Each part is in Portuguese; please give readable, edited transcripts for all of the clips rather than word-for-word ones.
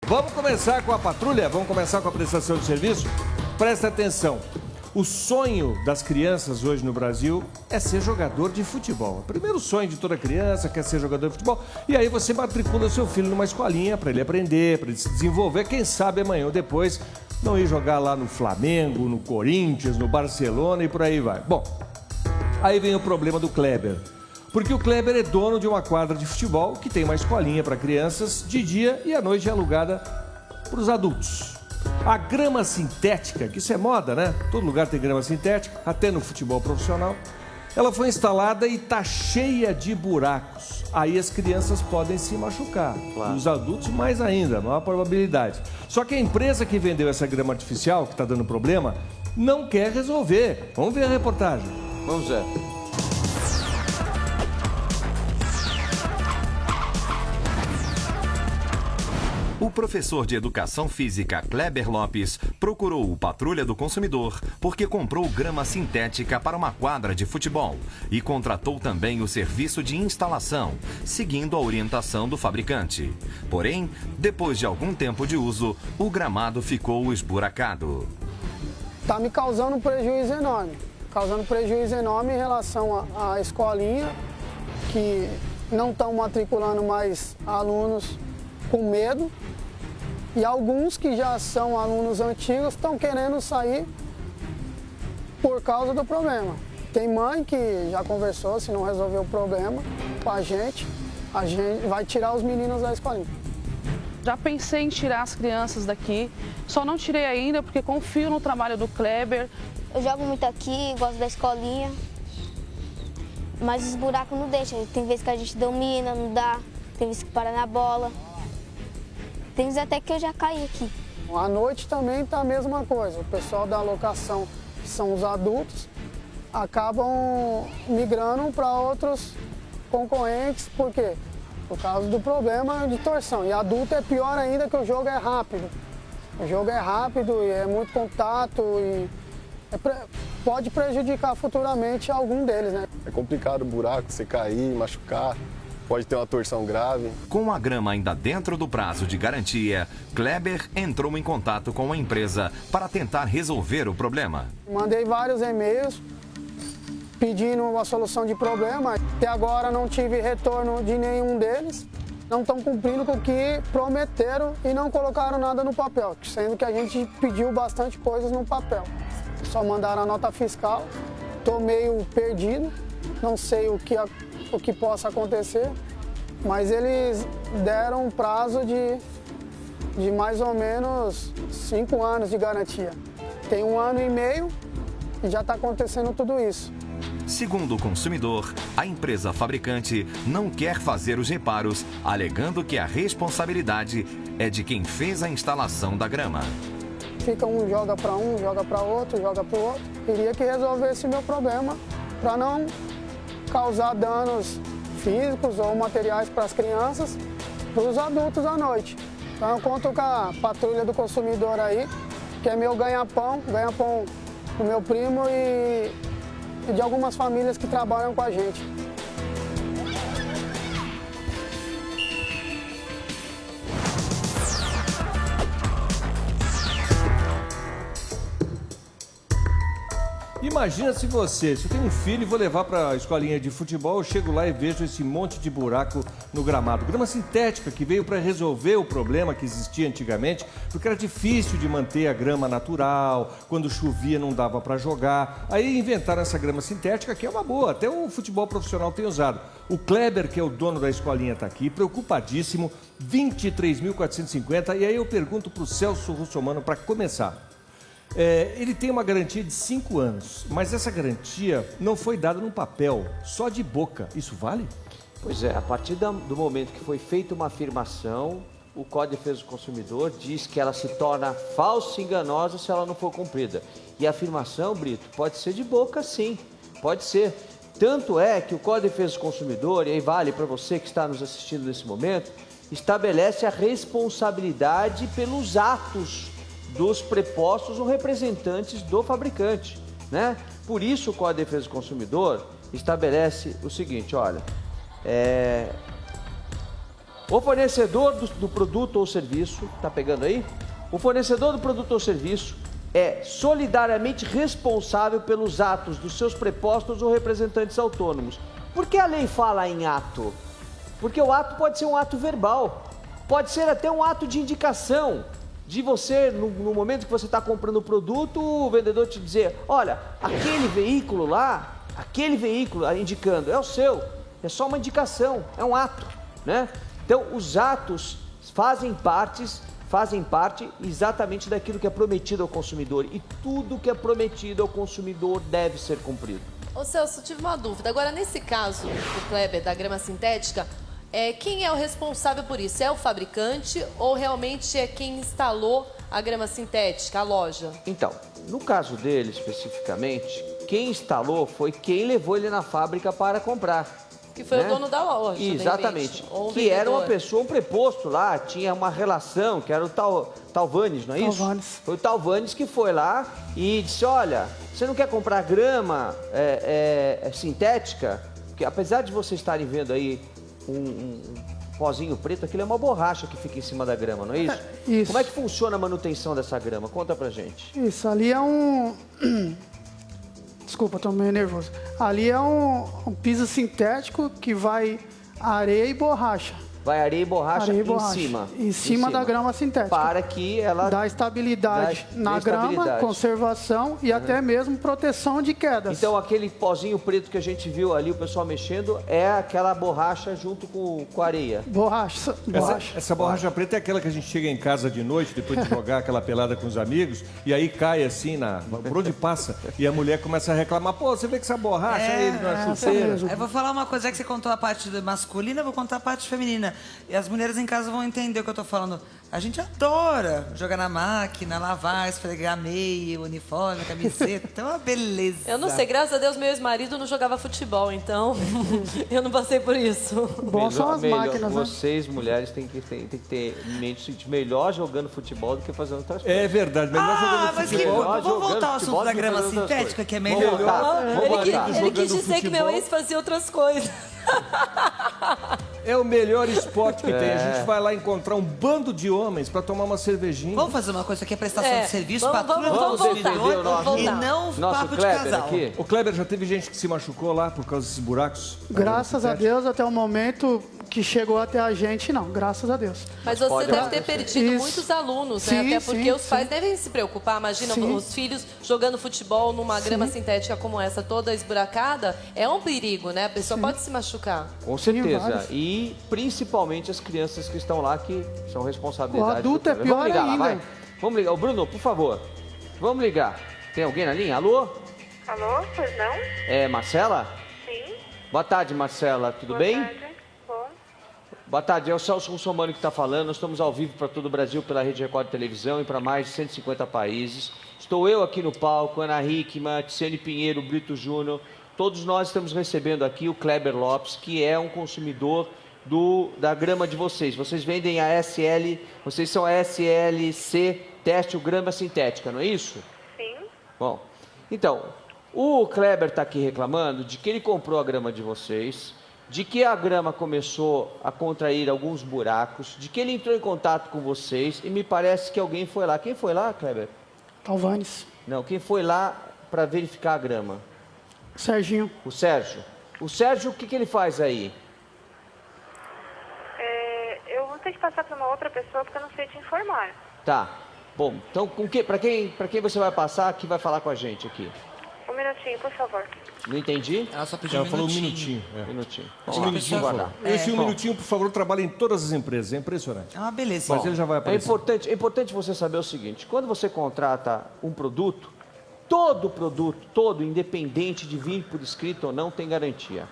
Vamos começar com a patrulha? Vamos começar com a prestação de serviço? Presta atenção. O sonho das crianças hoje no Brasil é ser jogador de futebol. O primeiro sonho de toda criança quer ser jogador de futebol. E aí você matricula seu filho numa escolinha para ele aprender, para ele se desenvolver. Quem sabe amanhã ou depois não ir jogar lá no Flamengo, no Corinthians, no Barcelona e por aí vai. Bom, aí vem o problema do Kleber. Porque o Kleber é dono de uma quadra de futebol que tem uma escolinha para crianças de dia e à noite é alugada para os adultos. A grama sintética, que isso é moda, né? Todo lugar tem grama sintética, até no futebol profissional. Ela foi instalada e está cheia de buracos. Aí as crianças podem se machucar. Claro. E os adultos mais ainda, maior probabilidade. Só que a empresa que vendeu essa grama artificial, que está dando problema, não quer resolver. Vamos ver a reportagem. Vamos ver. O professor de Educação Física Kleber Lopes procurou o Patrulha do Consumidor porque comprou grama sintética para uma quadra de futebol e contratou também o serviço de instalação, seguindo a orientação do fabricante. Porém, depois de algum tempo de uso, o gramado ficou esburacado. Está me causando um prejuízo enorme. Em relação à escolinha, que não estão matriculando mais alunos com medo. E alguns que já são alunos antigos estão querendo sair por causa do problema. Tem mãe que já conversou, se não resolver o problema com a gente vai tirar os meninos da escolinha. Já pensei em tirar as crianças daqui, só não tirei ainda porque confio no trabalho do Kleber. Eu jogo muito aqui, gosto da escolinha, mas os buracos não deixam. Tem vezes que a gente domina, não dá, tem vezes que para na bola. Tem vezes até que eu já caí aqui. À noite também está a mesma coisa. O pessoal da locação, que são os adultos, acabam migrando para outros concorrentes. Por quê? Por causa do problema de torção. E adulto é pior ainda, que o jogo é rápido. O jogo é rápido e é muito contato e pode prejudicar futuramente algum deles, né? É complicado o buraco, você cair, machucar. Pode ter uma torção grave. Com a grama ainda dentro do prazo de garantia, Kleber entrou em contato com a empresa para tentar resolver o problema. Mandei vários e-mails pedindo a solução de problema. Até agora não tive retorno de nenhum deles. Não estão cumprindo com o que prometeram e não colocaram nada no papel, sendo que a gente pediu bastante coisas no papel. Só mandaram a nota fiscal. Estou meio perdido, não sei o que possa acontecer, mas eles deram um prazo de mais ou menos 5 anos de garantia. Tem 1 ano e meio e já está acontecendo tudo isso. Segundo o consumidor, a empresa fabricante não quer fazer os reparos, alegando que a responsabilidade é de quem fez a instalação da grama. Fica joga para um, joga para outro, joga para o outro. Queria que resolvesse meu problema para não causar danos físicos ou materiais para as crianças, para os adultos à noite. Então eu conto com a Patrulha do Consumidor aí, que é meu ganha-pão do meu primo e de algumas famílias que trabalham com a gente. Imagina se eu tenho um filho e vou levar para a escolinha de futebol, eu chego lá e vejo esse monte de buraco no gramado. Grama sintética que veio para resolver o problema que existia antigamente, porque era difícil de manter a grama natural, quando chovia não dava para jogar. Aí inventaram essa grama sintética, que é uma boa, até o futebol profissional tem usado. O Kleber, que é o dono da escolinha, está aqui, preocupadíssimo, 23.450. E aí eu pergunto para o Celso Russomano para começar. Ele tem uma garantia de 5 anos, mas essa garantia não foi dada no papel, só de boca. Isso vale? Pois é, a partir do momento que foi feita uma afirmação, o Código de Defesa do Consumidor diz que ela se torna falsa e enganosa se ela não for cumprida. E a afirmação, Brito, pode ser de boca sim, pode ser. Tanto é que o Código de Defesa do Consumidor, e aí vale para você que está nos assistindo nesse momento, estabelece a responsabilidade pelos atos dos prepostos ou representantes do fabricante, né? Por isso o Código de Defesa do Consumidor estabelece o seguinte, olha, o fornecedor do produto ou serviço, tá pegando aí? O fornecedor do produto ou serviço é solidariamente responsável pelos atos dos seus prepostos ou representantes autônomos. Por que a lei fala em ato? Porque o ato pode ser um ato verbal, pode ser até um ato de indicação, de você, no momento que você está comprando o produto, o vendedor te dizer, olha, aquele veículo lá, aquele veículo indicando, é o seu, é só uma indicação, é um ato, né? Então, os atos fazem parte exatamente daquilo que é prometido ao consumidor, e tudo que é prometido ao consumidor deve ser cumprido. Ô Celso, eu tive uma dúvida. Agora, nesse caso do Kleber, da grama sintética, quem é o responsável por isso? É o fabricante ou realmente é quem instalou a grama sintética, a loja? Então, no caso dele especificamente, quem instalou foi quem levou ele na fábrica para comprar. Que foi o dono da loja, exatamente. de repente, ou um que era uma vendedor. pessoa, um preposto lá, tinha uma relação, que era o Talvanes, não é isso? Talvanes. Foi o Talvanes que foi lá e disse, olha, você não quer comprar grama sintética? Porque apesar de vocês estarem vendo aí um pozinho preto, aquilo é uma borracha que fica em cima da grama, não é isso? Isso. Como é que funciona a manutenção dessa grama? Conta pra gente. Isso, ali é um... Desculpa, tô meio nervoso. Ali é um piso sintético que vai areia e borracha. Vai areia e borracha Areia e em borracha. cima. Em cima da grama sintética. Para que ela... Dá estabilidade na grama, conservação e até mesmo proteção de quedas. Então, aquele pozinho preto que a gente viu ali, o pessoal mexendo, é aquela borracha junto com areia. Borracha. Essa borracha preta é aquela que a gente chega em casa de noite, depois de jogar aquela pelada com os amigos, e aí cai assim, por onde passa, e a mulher começa a reclamar, pô, você vê que essa borracha aí na chuteira. Eu vou falar uma coisa, que você contou a parte masculina, eu vou contar a parte feminina. E as mulheres em casa vão entender o que eu tô falando. A gente adora jogar na máquina, lavar, esfregar meia, uniforme, camiseta. É uma beleza. Eu não sei, graças a Deus meu ex-marido não jogava futebol, então eu não passei por isso. Bom são as máquinas, né? Vocês, mulheres, têm que ter em mente o seguinte, melhor jogando futebol do que fazendo outras coisas. É verdade, melhor jogando mas futebol. vamos voltar ao assunto da grama sintética, que é melhor. Ele quis dizer que meu ex fazia outras coisas. É o melhor esporte que tem. A gente vai lá encontrar um bando de homens para tomar uma cervejinha. Vamos fazer uma coisa, isso aqui é prestação de serviço, patrulha do vamos consumidor e não papo de casal. Aqui. O Kleber, já teve gente que se machucou lá por causa desses buracos? Graças a Deus, até o momento que chegou até a gente, não. Graças a Deus. Mas você deve ter perdido Isso. muitos alunos, Sim, né? Até porque os pais sim. devem se preocupar. Imagina Sim. os filhos jogando futebol numa grama sintética como essa, toda esburacada. É um perigo, né? A pessoa pode se machucar. Com certeza. vários. E principalmente as crianças que estão lá, que são responsabilidade. O adulto é pior Vamos ligar lá, ainda. vai. Vamos ligar. Ô, Bruno, por favor. Vamos ligar. Tem alguém na linha? Alô? Alô, pois não? É Marcela? Sim. Boa tarde, Marcela. Tudo Boa bem? tarde. Bom. Boa tarde, é o Celso Russomano que está falando. Nós estamos ao vivo para todo o Brasil pela Rede Record de Televisão e para mais de 150 países. Estou eu aqui no palco, Ana Hickman, Tiziane Pinheiro, Brito Júnior. Todos nós estamos recebendo aqui o Kleber Lopes, que é um consumidor da grama de vocês. Vocês vendem a SL, vocês são a SLC Teste Grama Sintética, não é isso? Sim. Bom, então, o Kleber está aqui reclamando de que ele comprou a grama de vocês, de que a grama começou a contrair alguns buracos, de que ele entrou em contato com vocês e me parece que alguém foi lá. Quem foi lá, Kleber? Talvanes. Não, quem foi lá para verificar a grama? Serginho. O Sérgio. O Sérgio, o que ele faz aí? Eu vou ter que passar para uma outra pessoa porque eu não sei te informar. Tá. Bom, então para quem você vai passar que vai falar com a gente aqui? Um minutinho, por favor. Não entendi? Ela só pediu Ela um falou um minutinho. minutinho. Minutinho. Um minutinho, por favor. Esse um minutinho, por favor, trabalha em todas as empresas. É impressionante. É uma beleza. Mas ele já vai aparecer. É importante você saber o seguinte, quando você contrata um produto, todo, independente de vir por escrito ou não, tem garantia.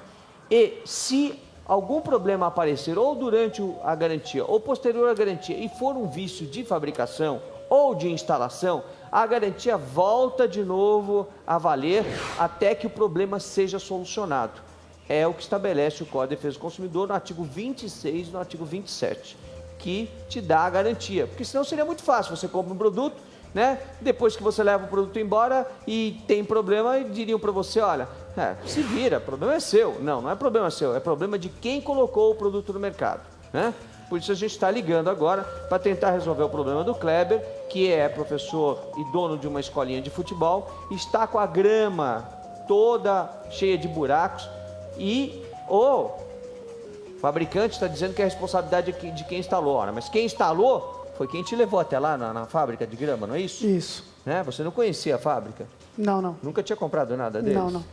E se algum problema aparecer ou durante a garantia ou posterior à garantia e for um vício de fabricação ou de instalação, a garantia volta de novo a valer até que o problema seja solucionado. É o que estabelece o Código de Defesa do Consumidor no artigo 26 e no artigo 27, que te dá a garantia. Porque senão seria muito fácil, você compra um produto, né? Depois que você leva o produto embora e tem problema, diriam para você, olha, se vira, o problema é seu. Não é problema seu, é problema de quem colocou o produto no mercado, né? Por isso a gente está ligando agora para tentar resolver o problema do Kleber, que é professor e dono de uma escolinha de futebol, está com a grama toda cheia de buracos e o fabricante está dizendo que é a responsabilidade de quem instalou. Ora, mas quem instalou foi quem te levou até lá na fábrica de grama, não é isso? Isso. Né? Você não conhecia a fábrica? Não. Nunca tinha comprado nada deles? Não.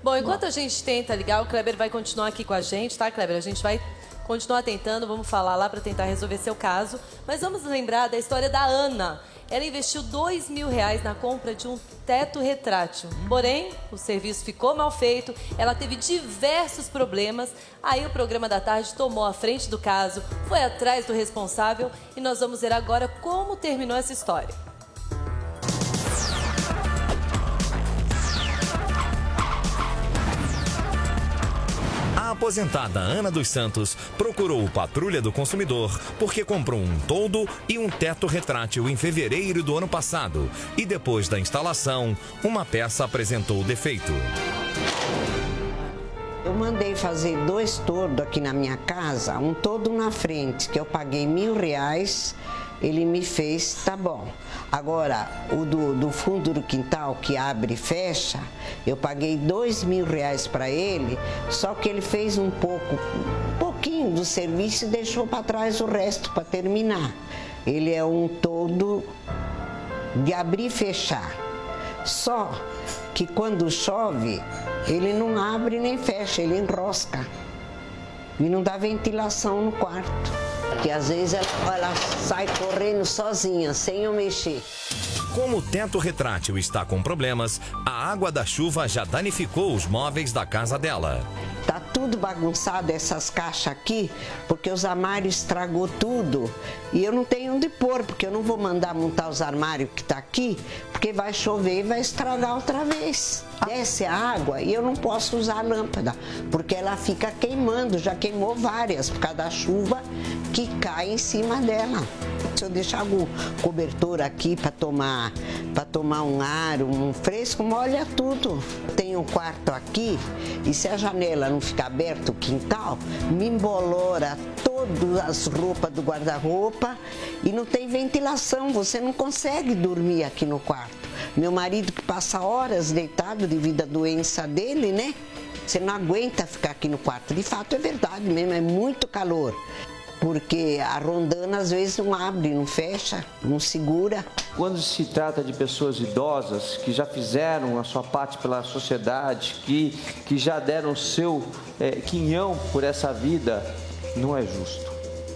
Bom, enquanto a gente tenta ligar, o Kleber vai continuar aqui com a gente, tá, Kleber? A gente vai continuar tentando, vamos falar lá para tentar resolver seu caso. Mas vamos lembrar da história da Ana. Ela investiu R$2.000 na compra de um teto retrátil. Porém, o serviço ficou mal feito, ela teve diversos problemas. Aí o programa da tarde tomou a frente do caso, foi atrás do responsável e nós vamos ver agora como terminou essa história. A aposentada Ana dos Santos procurou o Patrulha do Consumidor porque comprou um toldo e um teto retrátil em fevereiro do ano passado. E depois da instalação, uma peça apresentou defeito. Eu mandei fazer 2 toldos aqui na minha casa, um toldo na frente, que eu paguei R$1.000, ele me fez, tá bom. Agora, o do fundo do quintal, que abre e fecha, eu paguei R$2.000 para ele, só que ele fez um pouquinho do serviço e deixou para trás o resto para terminar. Ele é um toldo de abrir e fechar, só que quando chove, ele não abre nem fecha, ele enrosca e não dá ventilação no quarto. Que às vezes ela sai correndo sozinha, sem eu mexer. Como o teto retrátil está com problemas, a água da chuva já danificou os móveis da casa dela. Tá tudo bagunçado essas caixas aqui, porque os armários estragou tudo. E eu não tenho onde pôr, porque eu não vou mandar montar os armários que tá aqui, porque vai chover e vai estragar outra vez. Desce a água e eu não posso usar a lâmpada, porque ela fica queimando, já queimou várias por causa da chuva que cai em cima dela. Se eu deixar algum cobertor aqui para tomar um ar, um fresco, molha tudo. Tem um quarto aqui e se a janela não ficar aberta, o quintal, me embolora todas as roupas do guarda-roupa e não tem ventilação, você não consegue dormir aqui no quarto. Meu marido que passa horas deitado devido à doença dele, né? Você não aguenta ficar aqui no quarto. De fato é verdade mesmo, é muito calor. Porque a rondana às vezes não abre, não fecha, não segura. Quando se trata de pessoas idosas que já fizeram a sua parte pela sociedade, que já deram o seu quinhão por essa vida, não é justo.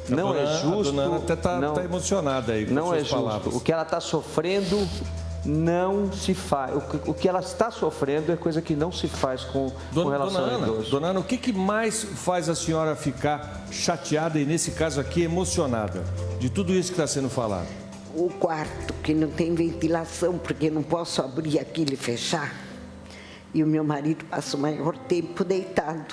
Não é justo. A dona até está emocionada aí com não suas é justo. palavras. O que ela está sofrendo não se faz. O que ela está sofrendo é coisa que não se faz com relação ao idoso. Dona Ana, o que mais faz a senhora ficar chateada e, nesse caso aqui, emocionada de tudo isso que está sendo falado? O quarto, que não tem ventilação, porque não posso abrir aquilo e fechar. E o meu marido passa o maior tempo deitado.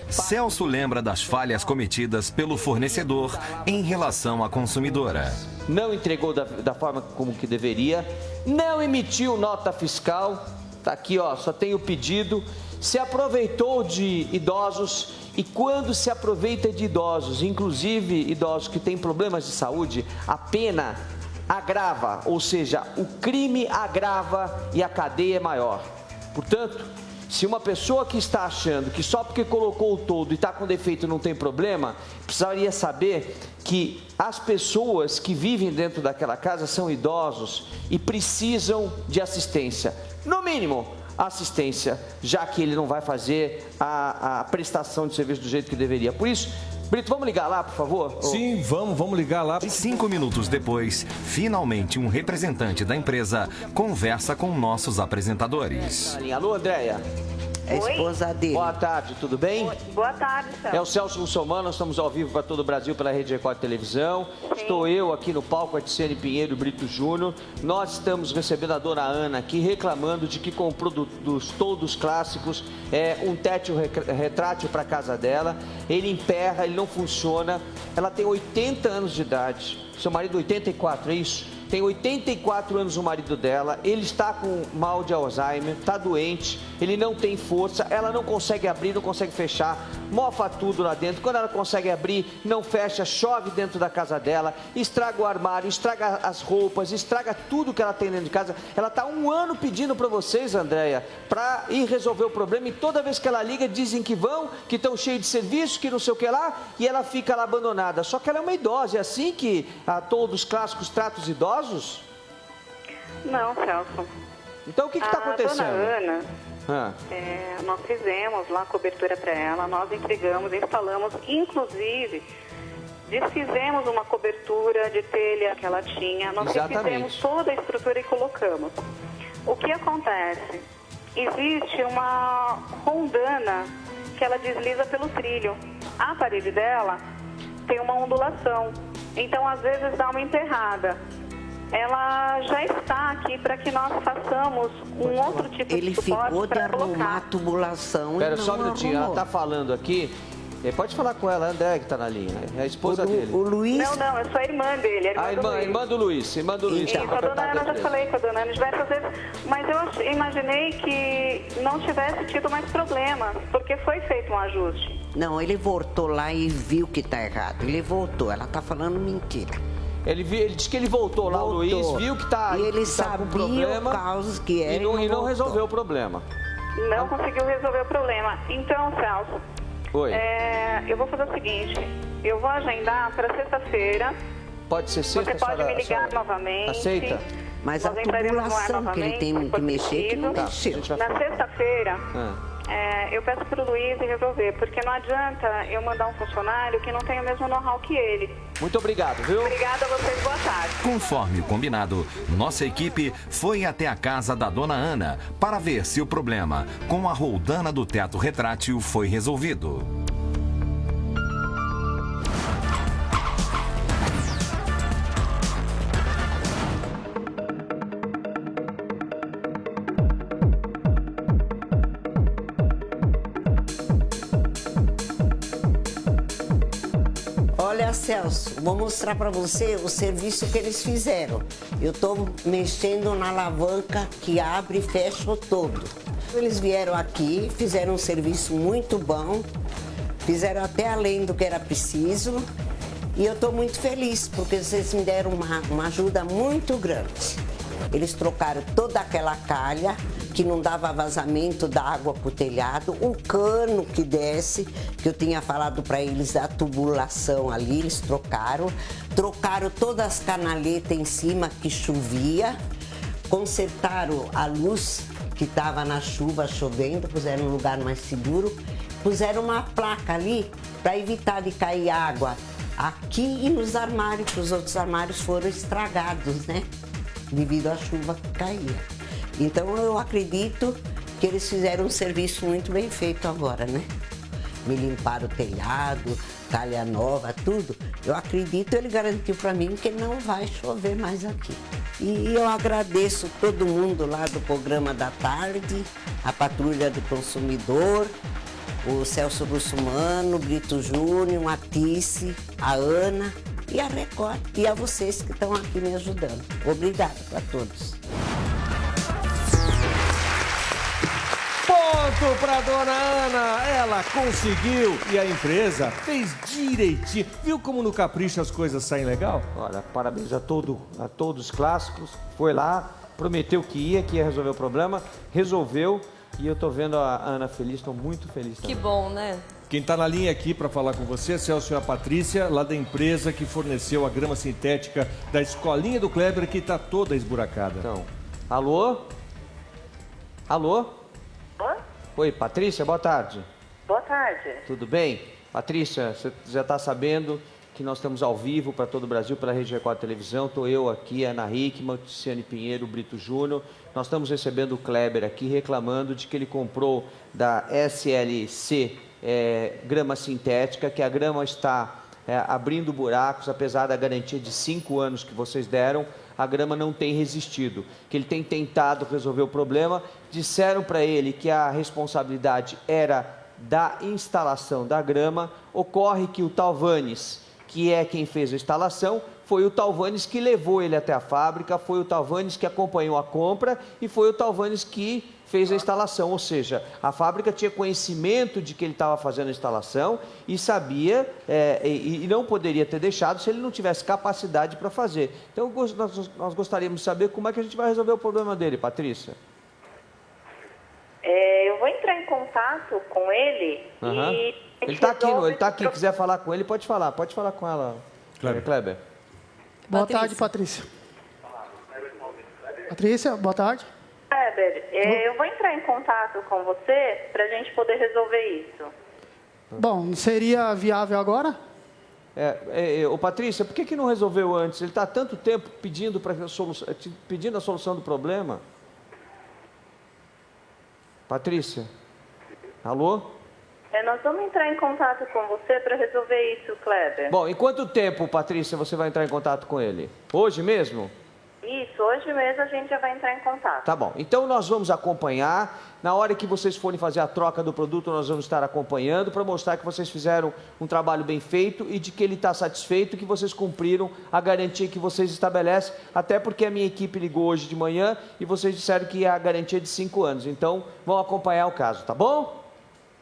Celso lembra das falhas cometidas pelo fornecedor em relação à consumidora. Não entregou da forma como que deveria, não emitiu nota fiscal, tá aqui ó, só tem o pedido, se aproveitou de idosos e quando se aproveita de idosos, inclusive idosos que têm problemas de saúde, a pena agrava, ou seja, o crime agrava e a cadeia é maior. Portanto, se uma pessoa que está achando que só porque colocou o toldo e está com defeito não tem problema, precisaria saber que as pessoas que vivem dentro daquela casa são idosos e precisam de assistência. No mínimo, assistência, já que ele não vai fazer a prestação de serviço do jeito que deveria. Por isso, Brito, vamos ligar lá, por favor? Sim, vamos ligar lá. 5 minutos depois, finalmente um representante da empresa conversa com nossos apresentadores. Alô, Andréia. É a esposa dele. Boa tarde, tudo bem? Boa tarde, Celso. É o Celso Russomano, nós estamos ao vivo para todo o Brasil pela Rede Record Televisão. Sim. Estou eu aqui no palco, a Tiziane Pinheiro e Brito Júnior. Nós estamos recebendo a dona Ana aqui reclamando de que comprou dos toldos clássicos um teto retrátil para a casa dela. Ele emperra, ele não funciona. Ela tem 80 anos de idade. Seu marido 84, é isso? Tem 84 anos o marido dela, ele está com mal de Alzheimer, está doente, ele não tem força, ela não consegue abrir, não consegue fechar, mofa tudo lá dentro. Quando ela consegue abrir, não fecha, chove dentro da casa dela, estraga o armário, estraga as roupas, estraga tudo que ela tem dentro de casa. Ela está 1 ano pedindo para vocês, Andréia, para ir resolver o problema, e toda vez que ela liga, dizem que vão, que estão cheios de serviço, que não sei o que lá, e ela fica lá abandonada. Só que ela é uma idosa, é assim que todos os clássicos tratam os idosos? Não, Celso. Então o que está acontecendo? Dona Ana, nós fizemos lá a cobertura para ela, nós entregamos, instalamos, inclusive desfizemos uma cobertura de telha que ela tinha, nós fizemos toda a estrutura e colocamos. O que acontece? Existe uma rondana que ela desliza pelo trilho. A parede dela tem uma ondulação, então às vezes dá uma enterrada. Ela já está aqui para que nós façamos um outro tipo de suporte. Ele ficou de arrumar a tubulação. Espera só um minutinho, ela está falando aqui. Pode falar com ela, a André que está na linha, é a esposa dele. O Luiz? Não, eu sou a irmã dele. A irmã do Luiz. Irmã do Luiz. Isso, a dona Ana, já falei com a dona Ana diversas vezes, mas eu imaginei que não tivesse tido mais problemas, porque foi feito um ajuste. Não, ele voltou lá e viu que está errado. Ele voltou, ela está falando mentira. Ele disse que ele voltou lá, o Luiz, viu que está e ele tá sabia com problema, o caos que era e não resolveu o problema. Não conseguiu resolver o problema. Então, Celso, Oi. Eu vou fazer o seguinte, eu vou agendar para sexta-feira. Pode ser sexta, você pode me ligar novamente. Aceita? Mas a tubulação que ele tem que mexer, que não mexeu. Na sexta-feira, eu peço para o Luiz resolver, porque não adianta eu mandar um funcionário que não tem o mesmo know-how que ele. Muito obrigado, viu? Obrigada a vocês, boa tarde. Conforme o combinado, nossa equipe foi até a casa da dona Ana para ver se o problema com a roldana do teto retrátil foi resolvido. Olha, Celso, vou mostrar para você o serviço que eles fizeram. Eu estou mexendo na alavanca que abre e fecha todo. Eles vieram aqui, fizeram um serviço muito bom, fizeram até além do que era preciso. E eu estou muito feliz, porque vocês me deram uma ajuda muito grande. Eles trocaram toda aquela calha que não dava vazamento da água para o telhado, o cano que desce, que eu tinha falado para eles da tubulação ali, eles trocaram todas as canaletas em cima que chovia, consertaram a luz que estava na chuva chovendo, puseram um lugar mais seguro, puseram uma placa ali para evitar de cair água aqui e nos armários, que os outros armários foram estragados, né? Devido à chuva que caía. Então eu acredito que eles fizeram um serviço muito bem feito agora, né? Me limparam o telhado, calha nova, tudo. Eu acredito, ele garantiu para mim que não vai chover mais aqui. E eu agradeço todo mundo lá do programa da tarde, a Patrulha do Consumidor, o Celso Russumano, o Brito Júnior, a Tice, a Ana e a Record. E a vocês que estão aqui me ajudando. Obrigada a todos. Ponto para dona Ana, ela conseguiu e a empresa fez direitinho. Viu como no Capricho as coisas saem legal? Olha, parabéns a todos os clássicos. Foi lá, prometeu que ia resolver o problema, resolveu. E eu tô vendo a Ana feliz, estou muito feliz também. Que bom, né? Quem está na linha aqui para falar com você é a senhora Patrícia, lá da empresa que forneceu a grama sintética da escolinha do Kleber, que está toda esburacada. Então, alô? Alô? Oi, Patrícia, boa tarde. Boa tarde. Tudo bem? Patrícia, você já está sabendo que nós estamos ao vivo para todo o Brasil pela Rede Record Televisão. Estou eu aqui, Ana Hickman, Tiziane Pinheiro, Brito Júnior. Nós estamos recebendo o Kleber aqui reclamando de que ele comprou da SLC grama sintética, que a grama está abrindo buracos, apesar da garantia de 5 anos que vocês deram. A grama não tem resistido, que ele tem tentado resolver o problema. Disseram para ele que a responsabilidade era da instalação da grama. Ocorre que o Talvanes, que é quem fez a instalação, foi o Talvanes que levou ele até a fábrica, foi o Talvanes que acompanhou a compra e foi o Talvanes que fez a instalação, ou seja, a fábrica tinha conhecimento de que ele estava fazendo a instalação e sabia e não poderia ter deixado se ele não tivesse capacidade para fazer. Então, nós gostaríamos de saber como é que a gente vai resolver o problema dele, Patrícia. Eu vou entrar em contato com ele e... Ele está aqui, quiser falar com ele, pode falar com ela, Kleber. Boa tarde, Patrícia. Patrícia, boa tarde. Kleber, eu vou entrar em contato com você para a gente poder resolver isso. Bom, seria viável agora? Ô Patrícia, por que não resolveu antes? Ele está há tanto tempo pedindo a solução do problema. Patrícia, alô? Nós vamos entrar em contato com você para resolver isso, Kleber. Bom, em quanto tempo, Patrícia, você vai entrar em contato com ele? Hoje mesmo? Isso, hoje mesmo a gente já vai entrar em contato. Tá bom, então nós vamos acompanhar. Na hora que vocês forem fazer a troca do produto, nós vamos estar acompanhando para mostrar que vocês fizeram um trabalho bem feito e de que ele está satisfeito, que vocês cumpriram a garantia que vocês estabelecem, até porque a minha equipe ligou hoje de manhã e vocês disseram que a garantia é de 5 anos. Então, vão acompanhar o caso, tá bom?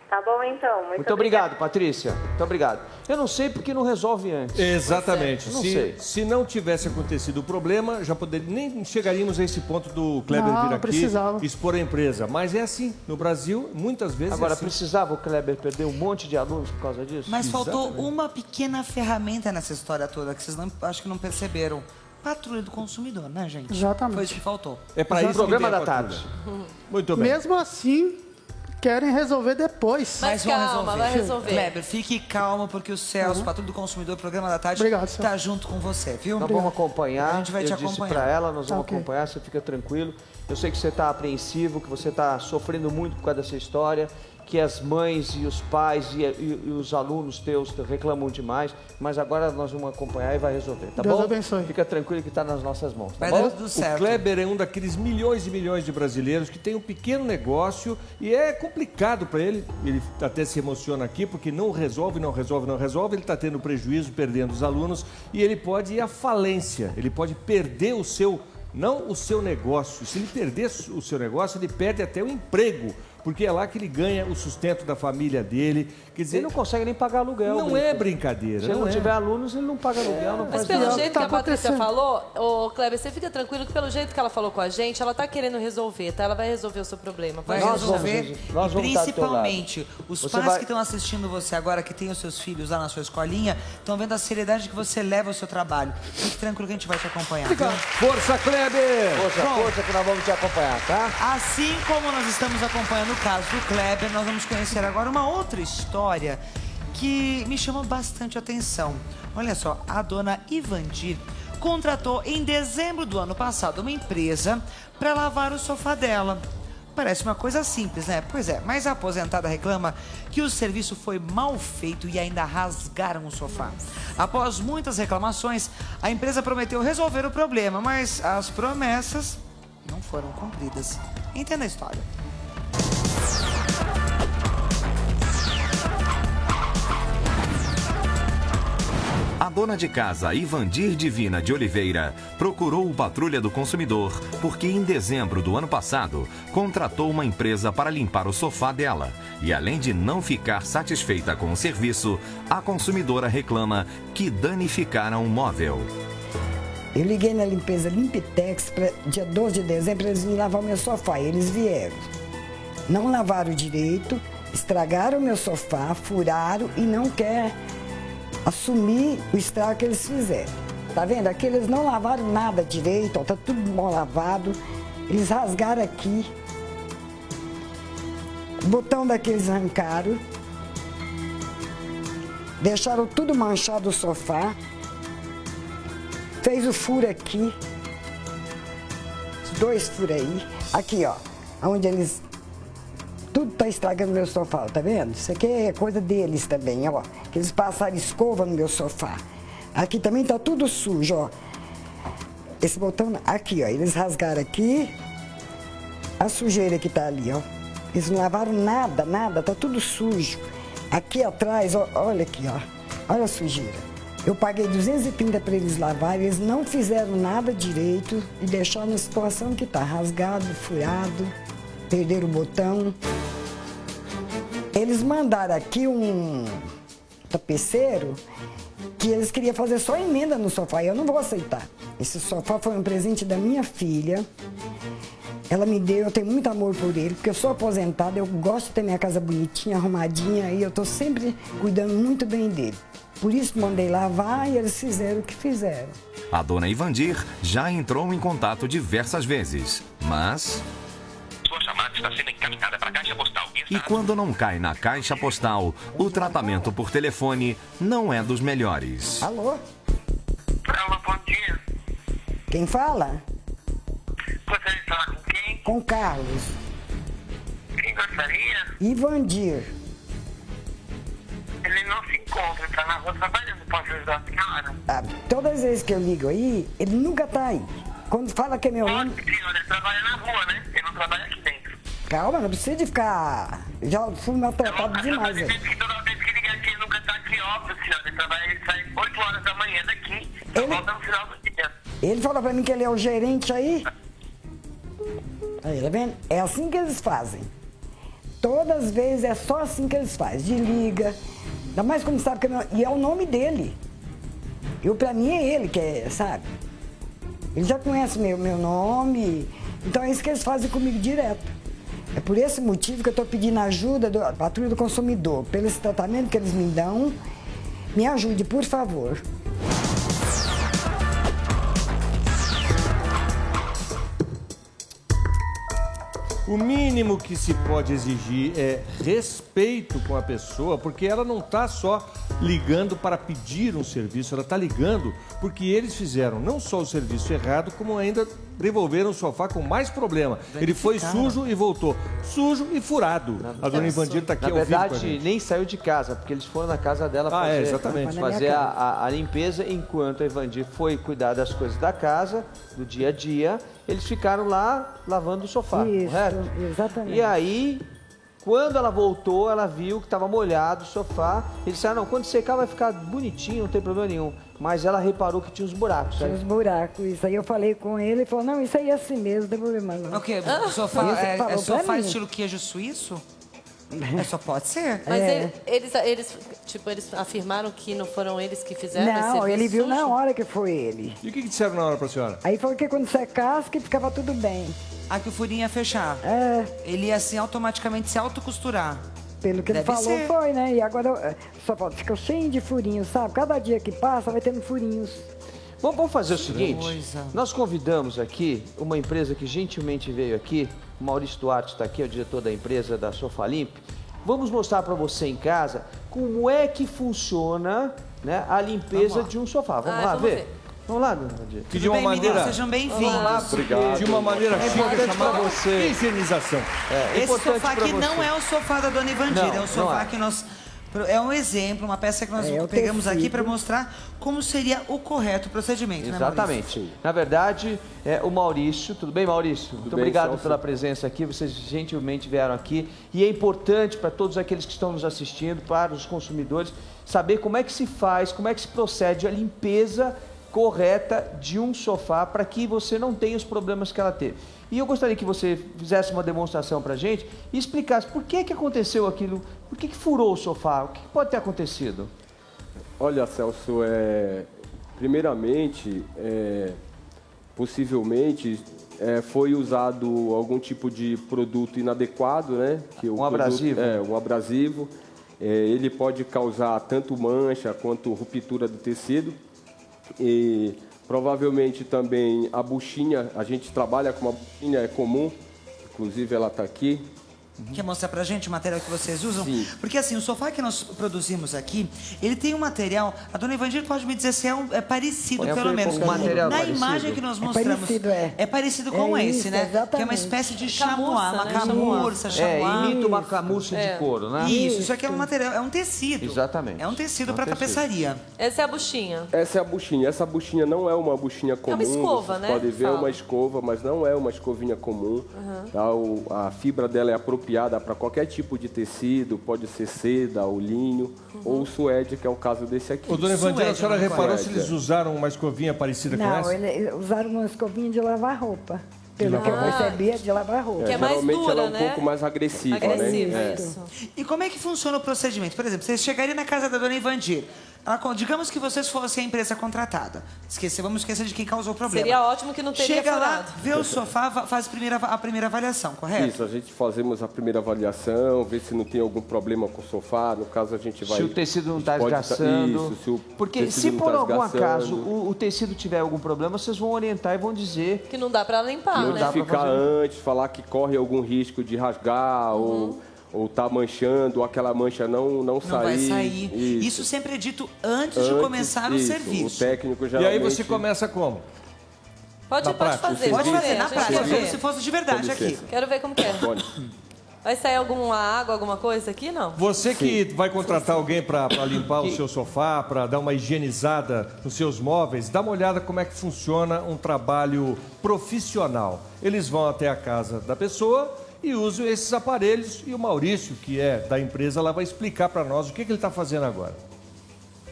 Tá bom, então. Muito obrigado, Patrícia. Muito obrigado. Eu não sei porque não resolve antes. Exatamente. Não sei. Se não tivesse acontecido o problema, já nem chegaríamos a esse ponto do Kleber vir aqui precisava expor a empresa. Mas é assim, no Brasil, muitas vezes Agora, é assim. precisava o Kleber perder um monte de alunos por causa disso? Mas faltou uma pequena ferramenta nessa história toda, que vocês acho que não perceberam. Patrulha do consumidor, né, gente? Exatamente. Foi isso que faltou. É para isso programa que vem a da patrulha. tarde. Muito bem. Mesmo assim, querem resolver depois. Mas calma, vai resolver. Kleber, fique calmo, porque o Celso, Patrulha do Consumidor, programa da tarde, está junto com você, viu? Nós vamos acompanhar. A gente vai te disse acompanhar. para ela, nós vamos acompanhar, você fica tranquilo. Eu sei que você está apreensivo, que você está sofrendo muito por causa dessa história, que as mães e os pais e os alunos teus reclamam demais, mas agora nós vamos acompanhar e vai resolver, tá Deus bom? abençoe. Fica tranquilo que está nas nossas mãos, tá Vai bom? dar tudo certo. O Kleber é um daqueles milhões e milhões de brasileiros que tem um pequeno negócio e é complicado para ele. Ele até se emociona aqui porque não resolve. Ele está tendo prejuízo, perdendo os alunos e ele pode ir à falência. Ele pode perder não o seu negócio. Se ele perder o seu negócio, ele perde até o emprego. Porque é lá que ele ganha o sustento da família dele. Quer dizer, Ele não consegue nem pagar aluguel. não é brincadeira. Se ele não tiver alunos, ele não paga aluguel, não Mas faz pelo nada. jeito que a Patrícia falou, ô Kleber, você fica tranquilo que pelo jeito que ela falou com a gente, ela tá querendo resolver, tá? Ela vai resolver o seu problema. Vai Nós resolver. nós vamos estar do teu lado. Principalmente, os Você pais vai- que estão assistindo você agora, que têm os seus filhos lá na sua escolinha, estão vendo a seriedade que você leva ao seu trabalho. Fique tranquilo que a gente vai te acompanhar. Viu? Força, Kleber! Força que nós vamos te acompanhar, tá? Assim como nós estamos acompanhando o caso do Kleber, nós vamos conhecer agora uma outra história que me chama bastante atenção. Olha só, a dona Ivandir contratou em dezembro do ano passado uma empresa para lavar o sofá dela. Parece uma coisa simples, né? Pois é, mas a aposentada reclama que o serviço foi mal feito e ainda rasgaram o sofá. Após muitas reclamações, a empresa prometeu resolver o problema, mas as promessas não foram cumpridas. Entenda a história. A dona de casa, Ivandir Divina de Oliveira, procurou o Patrulha do Consumidor porque em dezembro do ano passado contratou uma empresa para limpar o sofá dela. E além de não ficar satisfeita com o serviço, a consumidora reclama que danificaram o móvel. Eu liguei na limpeza Limpitex, dia 12 de dezembro, eles me lavar o meu sofá. E eles vieram. Não lavaram direito, estragaram o meu sofá, furaram e não quer assumir o estrago que eles fizeram. Tá vendo? Aqui eles não lavaram nada direito, ó, tá tudo mal lavado. Eles rasgaram aqui. O botão daqueles arrancaram. Deixaram tudo manchado o sofá. Fez o furo aqui. 2 furos aí. Aqui, ó. Onde eles... Tudo tá estragando meu sofá, tá vendo? Isso aqui é coisa deles também, ó. Que eles passaram escova no meu sofá. Aqui também tá tudo sujo, ó. Esse botão aqui, ó. Eles rasgaram aqui. A sujeira que tá ali, ó. Eles não lavaram nada, tá tudo sujo. Aqui atrás, ó, olha aqui, ó. Olha a sujeira. Eu paguei 230 para eles lavarem, eles não fizeram nada direito e deixaram na situação que está, rasgado, furado, perderam o botão. Eles mandaram aqui um tapeceiro que eles queriam fazer só emenda no sofá e eu não vou aceitar. Esse sofá foi um presente da minha filha. Ela me deu, eu tenho muito amor por ele, porque eu sou aposentada, eu gosto de ter minha casa bonitinha, arrumadinha, e eu estou sempre cuidando muito bem dele. Por isso mandei lavar e eles fizeram o que fizeram. A dona Ivandir já entrou em contato diversas vezes, mas... Sua chamada está sendo encaminhada para a caixa postal. E quando não cai na caixa postal, o tratamento por telefone não é dos melhores. Alô? Alô, bom dia. Quem fala? Gostaria de falar com quem? Com Carlos. Quem gostaria? Ivandir. Ele não se encontra, está na rua trabalhando. Posso ajudar a senhora? Todas as vezes que eu ligo aí, ele nunca tá aí. Quando fala que é meu nome... Senhora, ele trabalha na rua, né? Ele não trabalha aqui dentro. Calma, não precisa de ficar... Já fui maltratado demais aí. Que toda vez que liga aqui, ele nunca está aqui, óbvio, senhora. Ele trabalha, ele sai 8 horas da manhã daqui, volta no final do dia. Ele falou pra mim que ele é o gerente aí. Aí, tá vendo? É assim que eles fazem. Todas as vezes é só assim que eles fazem. Desliga. Ainda mais como sabe que é meu... E é o nome dele. Eu, pra mim, é ele que é, sabe? Ele já conhece meu nome. Então é isso que eles fazem comigo direto. É por esse motivo que eu tô pedindo ajuda da Patrulha do Consumidor. Pelo esse tratamento que eles me dão. Me ajude, por favor. O mínimo que se pode exigir é respeito com a pessoa, porque ela não está só ligando para pedir um serviço, ela está ligando porque eles fizeram não só o serviço errado, como ainda devolveram o sofá com mais problema. Ele foi sujo e voltou. Sujo e furado. A dona Ivandir está aqui ao vivo com a gente. Na verdade, nem saiu de casa, porque eles foram na casa dela fazer a limpeza, enquanto a Ivandir foi cuidar das coisas da casa, do dia a dia. Eles ficaram lá lavando o sofá, correto? Exatamente. E aí, quando ela voltou, ela viu que estava molhado o sofá. Eles disseram, não, quando secar vai ficar bonitinho, não tem problema nenhum. Mas ela reparou que tinha uns buracos. Tinha uns buracos, isso aí eu falei com ele, ele falou, não, isso aí é assim mesmo, não tem problema não. O quê? O sofá é sofá estilo queijo suíço? Só pode ser. Mas eles afirmaram que não foram eles que fizeram esse serviço? Não, ele viu na hora que foi ele. E o que disseram na hora pra senhora? Aí falou que quando secasse que ficava tudo bem. Que o furinho ia fechar. Ele ia assim automaticamente se autocosturar. Pelo que ele falou foi, né? E agora só fica cheio de furinhos, sabe? Cada dia que passa vai tendo furinhos. Bom, vamos fazer o seguinte, nós convidamos aqui uma empresa que gentilmente veio aqui, o Maurício Duarte está aqui, é o diretor da empresa da Sofalimp. Vamos mostrar para você em casa como é que funciona, né, a limpeza de um sofá. Vamos lá ver? Vamos lá, dona Nadia. Que de uma maneira... Sejam bem-vindos. Obrigado. De uma maneira chique chamada higienização. Esse sofá aqui não é o sofá da dona Ivandir, é um sofá que nós... É um exemplo, uma peça que nós pegamos aqui para mostrar como seria o correto procedimento, Exatamente. Né, Maurício? Na verdade, o Maurício. Tudo bem, Maurício? Muito obrigado pela presença aqui. Vocês gentilmente vieram aqui. E é importante para todos aqueles que estão nos assistindo, para os consumidores, saber como é que se faz, como é que se procede a limpeza correta de um sofá para que você não tenha os problemas que ela teve. E eu gostaria que você fizesse uma demonstração para a gente e explicasse por que aconteceu aquilo, por que furou o sofá, o que pode ter acontecido? Olha, Celso, primeiramente, possivelmente foi usado algum tipo de produto inadequado, né? Abrasivo. Um abrasivo. Ele pode causar tanto mancha quanto ruptura do tecido. E provavelmente também a buchinha, a gente trabalha com uma buchinha comum, inclusive ela está aqui. Quer mostrar pra gente o material que vocês usam? Sim. Porque assim, o sofá que nós produzimos aqui, ele tem um material, a dona Ivandir pode me dizer se é parecido, pelo menos. Na imagem que nós mostramos, é parecido com esse, né? Exatamente. Que é uma espécie de chamois, uma camurça, chamois. Imita uma camurça de couro, né? Isso aqui é um material, é um tecido. Exatamente. É um tecido para tapeçaria. Essa é a buchinha? Essa é a buchinha. Essa buchinha não é uma buchinha comum. É uma escova, né? Pode ver uma escova, mas não é uma escovinha comum. Tá? A fibra dela é apropriada apropriada para qualquer tipo de tecido, pode ser seda, ou linho, ou suede, que é o caso desse aqui. Ô, dona Evandina, a senhora reparou se eles usaram uma escovinha parecida com essa? Não, eles usaram uma escovinha de lavar roupa. Pelo que eu percebia, de lavar roupa. Que é mais geralmente dura, ela é um né? pouco mais agressiva, Agressiva, né? isso. E como é que funciona o procedimento? Por exemplo, vocês chegariam na casa da dona Ivandir. Digamos que vocês fossem a empresa contratada. Vamos esquecer de quem causou o problema. Seria ótimo que não teria Chega lá, furado. vê o sofá, faz a primeira avaliação, correto? Isso, a gente fazemos a primeira avaliação, ver se não tem algum problema com o sofá. No caso, a gente vai... Se o tecido não está pode esgaçando. Isso, se o Porque tecido se não por tá algum esgaçando. acaso o tecido tiver algum problema, vocês vão orientar e vão dizer... Que não dá para limpar, né? Notificar antes, falar que corre algum risco de rasgar ou tá manchando, ou aquela mancha não sair. Não vai sair. Isso sempre é dito antes de começar o serviço. O técnico E geralmente... aí você começa como? Pode fazer. Pode fazer, na a gente prática, quer como ver. se fosse de verdade aqui. Quero ver como que é. Vai sair alguma água, alguma coisa aqui, não? Você que vai contratar alguém para limpar o seu sofá, para dar uma higienizada nos seus móveis, dá uma olhada como é que funciona um trabalho profissional. Eles vão até a casa da pessoa e usam esses aparelhos e o Maurício, que é da empresa, lá vai explicar para nós o que ele está fazendo agora.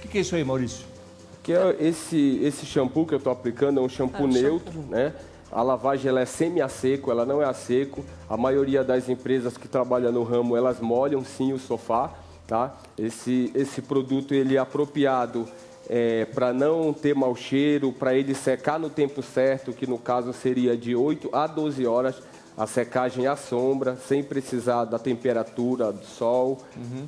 O que é isso aí, Maurício? Que é esse shampoo que eu estou aplicando é um shampoo neutro, né? A lavagem ela é semi a seco, ela não é a seco. A maioria das empresas que trabalham no ramo, elas molham sim o sofá, tá? Esse produto ele é apropriado para não ter mau cheiro, para ele secar no tempo certo, que no caso seria de 8 a 12 horas. A secagem à sombra, sem precisar da temperatura do sol,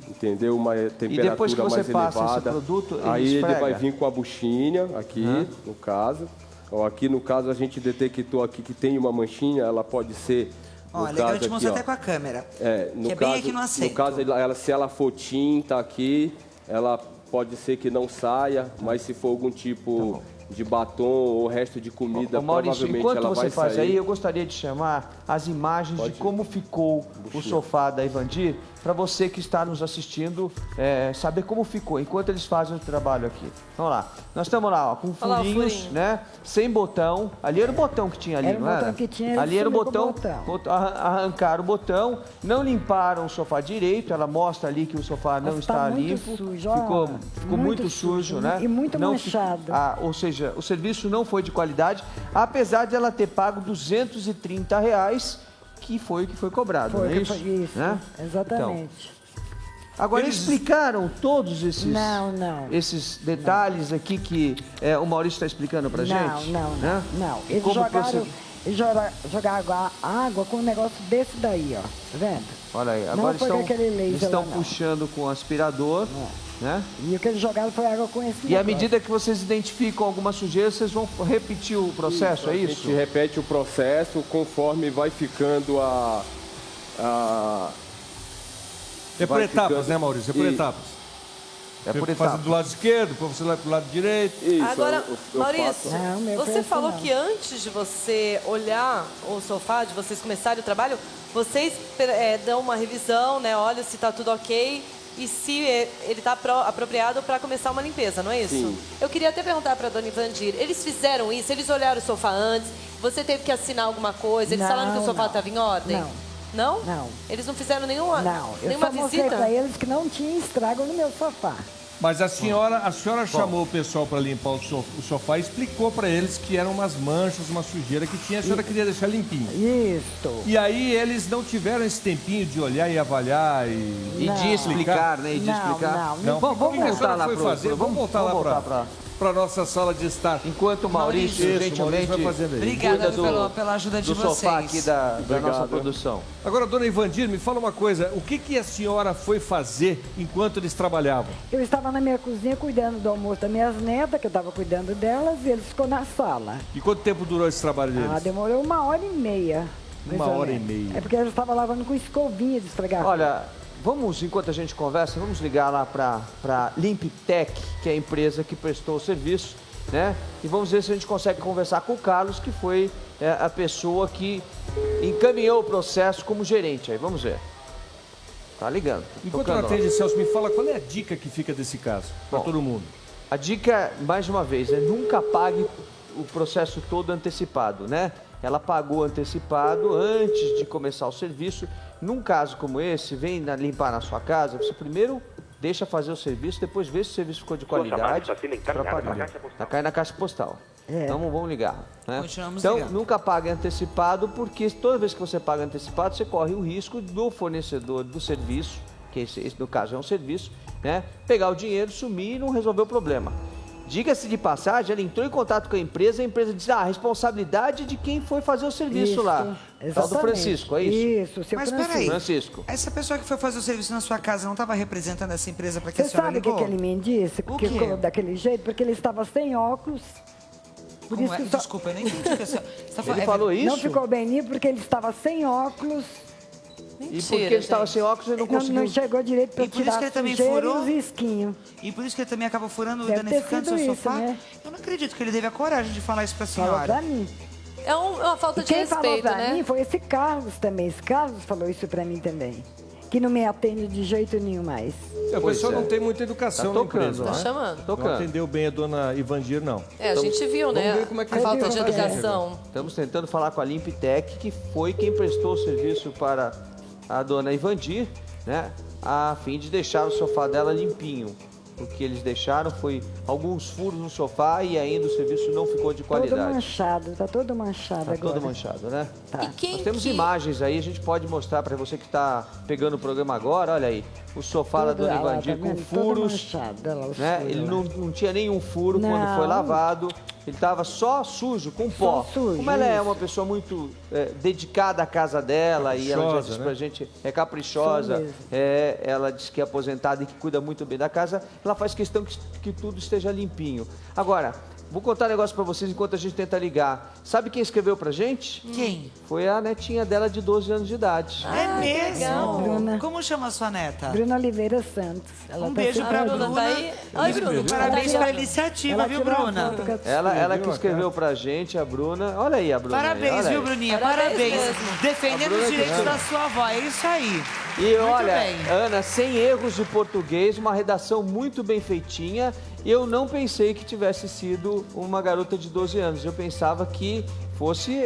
entendeu? Uma temperatura E depois que você mais passa elevada. esse produto, ele aí esfrega? ele vai vir com a buchinha aqui, no caso. Ó, aqui no caso a gente detectou aqui que tem uma manchinha, ela pode ser... Ó, legal, eu te mostro até com a câmera. No que é caso, bem aqui no assento. No caso, se ela for tinta aqui, ela pode ser que não saia, mas se for algum tipo... de batom ou resto de comida, Maurício, provavelmente enquanto ela vai você faz sair. aí, eu gostaria de chamar as imagens de como ficou o sofá da Ivandir, para você que está nos assistindo saber como ficou, enquanto eles fazem o trabalho aqui. Vamos lá. Nós estamos lá, ó, com furinhos, né? Sem botão. Ali era o botão que tinha ali, Era o não era? botão que tinha, ali era o sumiu com o botão. Arrancaram o botão, não limparam o sofá direito. Ela mostra ali que o sofá não está limpo. Sujo, ficou muito sujo, né? E muito manchado. Ou seja, o serviço não foi de qualidade, apesar de ela ter pago R$230, que foi o que foi cobrado, não é isso? Isso, né? exatamente. Então, agora, eles explicaram todos esses detalhes aqui que o Maurício está explicando pra gente? Não. Eles jogaram água com um negócio desse daí, ó. Tá vendo? Olha aí, Não agora foi estão puxando com o aspirador. Né? E o que eles jogaram foi água com esse E à medida que vocês identificam alguma sujeira, vocês vão repetir o processo, é isso? A gente repete o processo conforme vai ficando É por etapas, né, Maurício? É por etapas. É por etapas. Faz do lado esquerdo, depois você vai pro lado direito. Isso, agora, Maurício, você falou não. que antes de você olhar o sofá, de vocês começarem o trabalho, vocês dão uma revisão, né? Olha se está tudo ok e se ele está apropriado para começar uma limpeza, não é isso? Sim. Eu queria até perguntar para a dona Ivandir, eles fizeram isso? Eles olharam o sofá antes? Você teve que assinar alguma coisa? Eles falaram que o sofá estava em ordem? Não. Não? Eles não fizeram nenhuma eu só mostrei para eles que não tinha estrago no meu sofá. Mas a senhora chamou o pessoal para limpar o sofá e explicou para eles que eram umas manchas, uma sujeira que tinha, a senhora queria deixar limpinho. Isso. E aí eles não tiveram esse tempinho de olhar e avaliar e de explicar, né? E de explicar. Não. Vamos voltar lá Vamos voltar lá para nossa sala de estar. Enquanto o Maurício gentilmente vai fazendo aí. Obrigada pela ajuda de vocês. Sofá aqui da nossa produção. Agora, dona Ivandir, me fala uma coisa. O que a senhora foi fazer enquanto eles trabalhavam? Eu estava na minha cozinha cuidando do almoço das minhas netas, que eu estava cuidando delas, e eles ficou na sala. E quanto tempo durou esse trabalho deles? Demorou 1h30. Uma hora e meia. É porque eles estavam lavando com escovinha de esfregar. Olha, enquanto a gente conversa, vamos ligar lá para Limptec, que é a empresa que prestou o serviço, né? E vamos ver se a gente consegue conversar com o Carlos, que foi a pessoa que encaminhou o processo como gerente. Aí, vamos ver. Tá ligando. Enquanto não atende, Celso, me fala qual é a dica que fica desse caso, para todo mundo. A dica, mais uma vez, nunca pague o processo todo antecipado, né? Ela pagou antecipado antes de começar o serviço. num caso como esse, vem limpar na sua casa, você primeiro deixa fazer o serviço, depois vê se o serviço ficou de qualidade para pagar. Tá caindo na caixa postal. Então vamos ligar. Né? Então nunca pague antecipado, porque toda vez que você paga antecipado, você corre o risco do fornecedor do serviço, que esse no caso é um serviço, né? Pegar o dinheiro, sumir e não resolver o problema. Diga-se de passagem, ela entrou em contato com a empresa diz, a responsabilidade de quem foi fazer o serviço lá. Tal do Francisco, é isso? Isso, seu Mas peraí, Francisco. Essa pessoa que foi fazer o serviço na sua casa não estava representando essa empresa para que a Você senhora sabe o ligou? que ele me disse? Porque ficou daquele jeito? Porque ele estava sem óculos. Por isso que Desculpa, eu nem entendi o que a senhora... Ele falou isso? Não ficou bem limpo porque ele estava sem óculos. E porque ele estava sem óculos, ele não conseguiu... Não chegou direito para tirar que ele também sujeira furou? e os risquinhos. E por isso que ele também acabou furando e Deve danificando ter seu sido sofá? isso, né? Eu não acredito que ele teve a coragem de falar isso para a Falou senhora. pra mim. É uma falta E de quem respeito, falou pra né? mim foi esse Carlos também. Esse Carlos falou isso pra mim também. Que não me atende de jeito nenhum mais. O pessoal não tem muita educação na empresa, Tá né? chamando. Não atendeu bem a dona Ivandir, não. A gente viu, né? Vamos ver como é que a falta de educação. Estamos tentando falar com a Limptec, que foi quem prestou o serviço para a dona Ivandir, né? A fim de deixar o sofá dela limpinho. O que eles deixaram foi alguns furos no sofá e ainda o serviço não ficou de qualidade. Todo manchado, tá todo manchado agora. Todo manchado, né? Tá. Nós temos imagens aí, a gente pode mostrar para você que está pegando o programa agora, olha aí. O sofá da dona Ivandir com furos, manchado, olha lá, os né? furos Ele lá. não tinha nenhum furo quando Não. foi lavado. Ele estava só sujo, com pó. sujo, Como ela é isso. uma pessoa muito dedicada à casa dela e ela já disse pra gente, é caprichosa, Isso mesmo. ela disse que é aposentada e que cuida muito bem da casa, ela faz questão que tudo esteja limpinho. Agora, vou contar um negócio pra vocês enquanto a gente tenta ligar. Sabe quem escreveu pra gente? Quem? Foi a netinha dela de 12 anos de idade. É mesmo? legal. Bruna. Como chama a sua neta? Bruna Oliveira Santos. Ela Um tá beijo pra sempre Bruna. ali. Tá aí? Oi, Bruno. Parabéns pela iniciativa, Ela viu, tirou a Bruna? foto com a Ela que escreveu pra gente, a Bruna. Olha aí a Bruna. Parabéns, olha viu, aí. Bruninha? Parabéns Parabéns. mesmo. Defendendo A Bruna os direitos que- da sua avó, é isso aí. E Muito olha, bem. Ana, sem erros de português, uma redação muito bem feitinha. Eu não pensei que tivesse sido uma garota de 12 anos. Eu pensava que fosse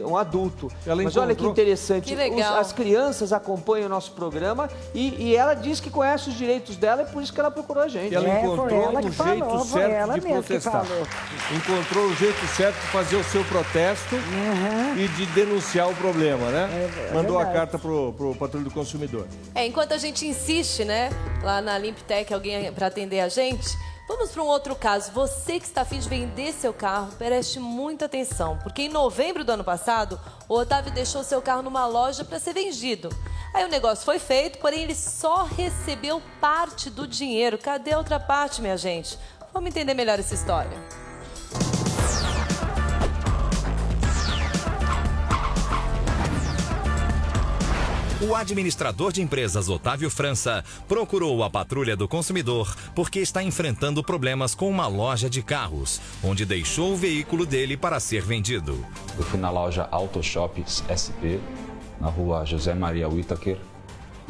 um adulto. Mas olha que interessante. Que legal. As crianças acompanham o nosso programa e ela diz que conhece os direitos dela e por isso que ela procurou a gente. E ela encontrou ela que o falou, jeito foi certo ela de mesmo que protestar. falou. Encontrou o jeito certo de fazer o seu protesto e de denunciar o problema, né? Mandou a verdade. carta pro Patrulha do Consumidor. Enquanto a gente insiste, né, lá na Limptec, alguém para atender a gente, vamos para um outro caso. Você que está a fim de vender seu carro, preste muita atenção, porque em novembro do ano passado, o Otávio deixou seu carro numa loja para ser vendido. Aí o negócio foi feito, porém ele só recebeu parte do dinheiro. Cadê a outra parte, minha gente? Vamos entender melhor essa história. O administrador de empresas Otávio França procurou a Patrulha do Consumidor porque está enfrentando problemas com uma loja de carros, onde deixou o veículo dele para ser vendido. Eu fui na loja Auto Shop SP, na rua José Maria Whittaker.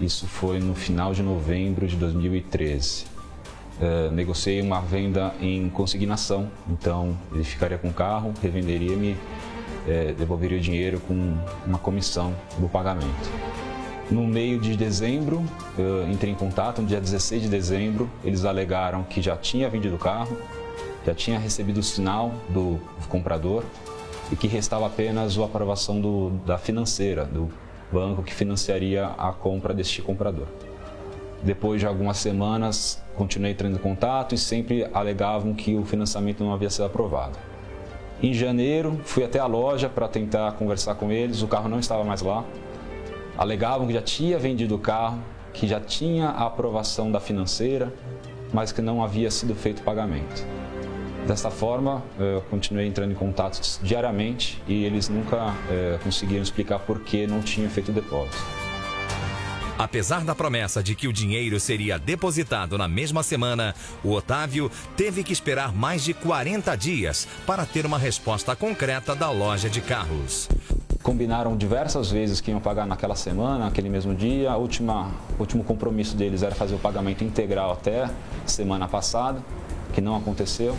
Isso foi no final de novembro de 2013. Negociei uma venda em consignação, então ele ficaria com o carro, revenderia-me, devolveria o dinheiro com uma comissão do pagamento. No meio de dezembro, entrei em contato, no dia 16 de dezembro, eles alegaram que já tinha vendido o carro, já tinha recebido o sinal do comprador e que restava apenas a aprovação da financeira, do banco que financiaria a compra deste comprador. Depois de algumas semanas, continuei entrando em contato e sempre alegavam que o financiamento não havia sido aprovado. Em janeiro, fui até a loja para tentar conversar com eles, o carro não estava mais lá. Alegavam que já tinha vendido o carro, que já tinha a aprovação da financeira, mas que não havia sido feito o pagamento. Dessa forma, eu continuei entrando em contato diariamente e eles nunca conseguiram explicar por que não tinham feito o depósito. Apesar da promessa de que o dinheiro seria depositado na mesma semana, o Otávio teve que esperar mais de 40 dias para ter uma resposta concreta da loja de carros. Combinaram diversas vezes que iam pagar naquela semana, naquele mesmo dia. O último compromisso deles era fazer o pagamento integral até semana passada, que não aconteceu.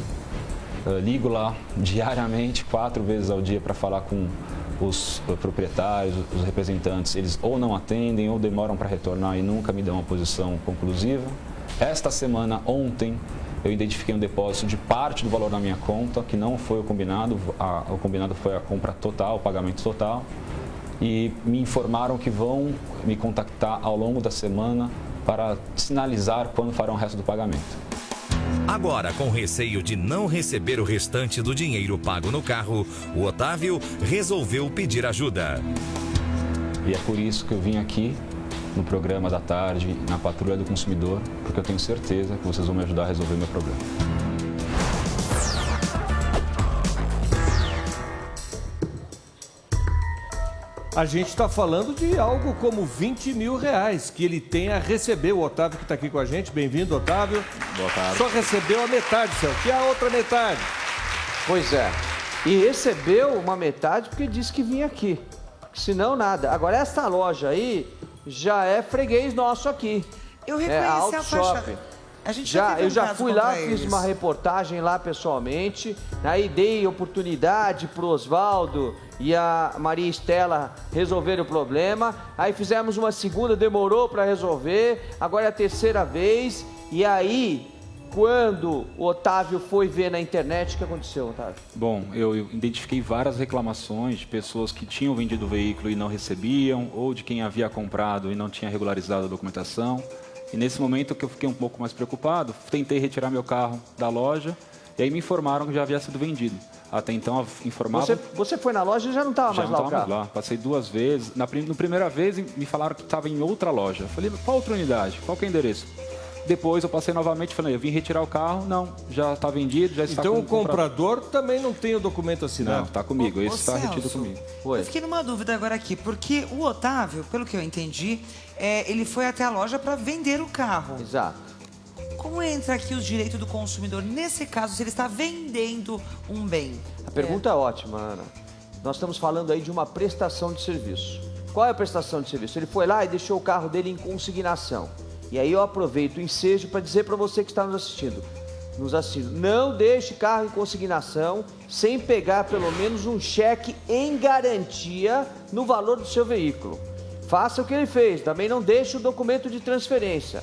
Eu ligo lá diariamente, 4 vezes ao dia, para falar com os proprietários, os representantes, eles ou não atendem ou demoram para retornar e nunca me dão uma posição conclusiva. Esta semana, ontem, eu identifiquei um depósito de parte do valor da minha conta, que não foi o combinado. O combinado foi a compra total, o pagamento total. E me informaram que vão me contactar ao longo da semana para sinalizar quando farão o resto do pagamento. Agora, com receio de não receber o restante do dinheiro pago no carro, o Otávio resolveu pedir ajuda. E é por isso que eu vim aqui no programa da tarde, na Patrulha do Consumidor, porque eu tenho certeza que vocês vão me ajudar a resolver meu problema. A gente está falando de algo como 20 mil reais que ele tem a receber. O Otávio que está aqui com a gente. Bem-vindo, Otávio. Boa tarde. Só recebeu a metade, Celso. E a outra metade? Pois é. E recebeu uma metade porque disse que vinha aqui. Senão, nada. Agora, essa loja aí já é freguês nosso aqui. Eu reconheci a faixa. A gente eu já fui lá, fiz uma reportagem lá pessoalmente, aí dei oportunidade para o Oswaldo e a Maria Estela resolverem o problema, aí fizemos uma segunda, demorou para resolver, agora é a terceira vez, e aí, quando o Otávio foi ver na internet, o que aconteceu, Otávio? Bom, eu identifiquei várias reclamações de pessoas que tinham vendido o veículo e não recebiam, ou de quem havia comprado e não tinha regularizado a documentação. E nesse momento que eu fiquei um pouco mais preocupado, tentei retirar meu carro da loja e aí me informaram que já havia sido vendido. Até então informavam... Você foi na loja e já não estava mais lá o carro? Já não estava mais lá. Passei 2 vezes. Na primeira vez me falaram que estava em outra loja. Eu falei, qual outra unidade? Qual que é o endereço? Depois eu passei novamente e falei, eu vim retirar o carro. Não, já está vendido, já está... Então o comprador também não tem o documento assinado? Não, está comigo. Esse está retido comigo. Eu fiquei numa dúvida agora aqui, porque o Otávio, pelo que eu entendi, ele foi até a loja para vender o carro. Exato. Como entra aqui os direitos do consumidor, nesse caso, se ele está vendendo um bem? A pergunta é ótima, Ana. Nós estamos falando aí de uma prestação de serviço. Qual é a prestação de serviço? Ele foi lá e deixou o carro dele em consignação. E aí eu aproveito o ensejo para dizer para você que está nos assistindo, não deixe carro em consignação sem pegar pelo menos um cheque em garantia no valor do seu veículo. Faça o que ele fez, também não deixe o documento de transferência.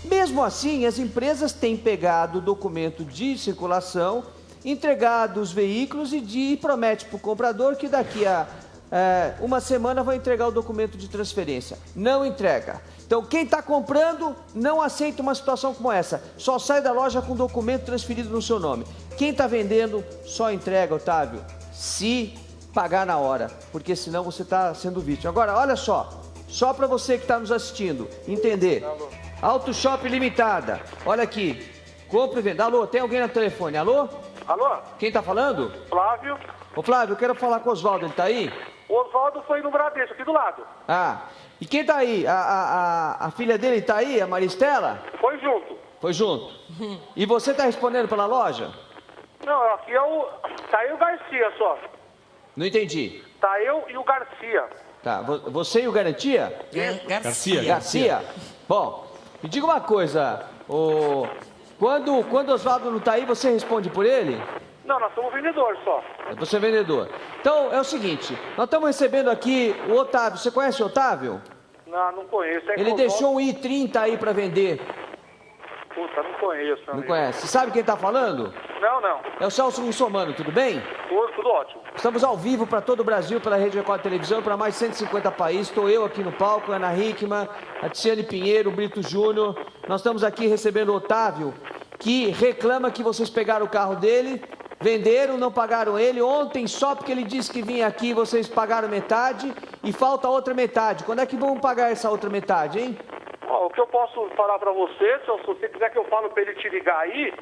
Mesmo assim, as empresas têm pegado o documento de circulação, entregado os veículos e promete para o comprador que daqui a uma semana vai entregar o documento de transferência. Não entrega. Então, quem está comprando não aceita uma situação como essa. Só sai da loja com o documento transferido no seu nome. Quem está vendendo só entrega, Otávio, se pagar na hora, porque senão você está sendo vítima. Agora, olha só para você que está nos assistindo entender. Auto Shop Limitada, olha aqui, compra e venda. Alô, tem alguém no telefone? Alô? Alô? Quem está falando? Flávio. Ô Flávio, eu quero falar com o Oswaldo, ele está aí? O Oswaldo foi no Bradesco, aqui do lado. Ah, e quem está aí? A filha dele está aí, a Maria Estela? Foi junto. Foi junto. E você está respondendo pela loja? Não, aqui tá eu e o Garcia só. Não entendi. Tá eu e o Garcia. Tá, você e o Garantia? Garcia. Bom, me diga uma coisa, quando o Oswaldo não está aí, você responde por ele? Não, nós somos vendedores só. Você é vendedor. Então, é o seguinte, nós estamos recebendo aqui o Otávio. Você conhece o Otávio? Não conheço. Ele deixou um i30 aí para vender. Puta, não conheço. Não conhece. Você sabe quem está falando? Não. É o Celso Russomano, tudo bem? Tudo ótimo. Estamos ao vivo para todo o Brasil, pela Rede Record Televisão, para mais de 150 países. Estou eu aqui no palco, Ana Hickman, a Tiziane Pinheiro, o Brito Júnior. Nós estamos aqui recebendo o Otávio, que reclama que vocês pegaram o carro dele, venderam, não pagaram ele. Ontem, só porque ele disse que vinha aqui, vocês pagaram metade e falta a outra metade. Quando é que vão pagar essa outra metade, hein? O que eu posso falar para você, se você quiser que eu falo para ele te ligar aí,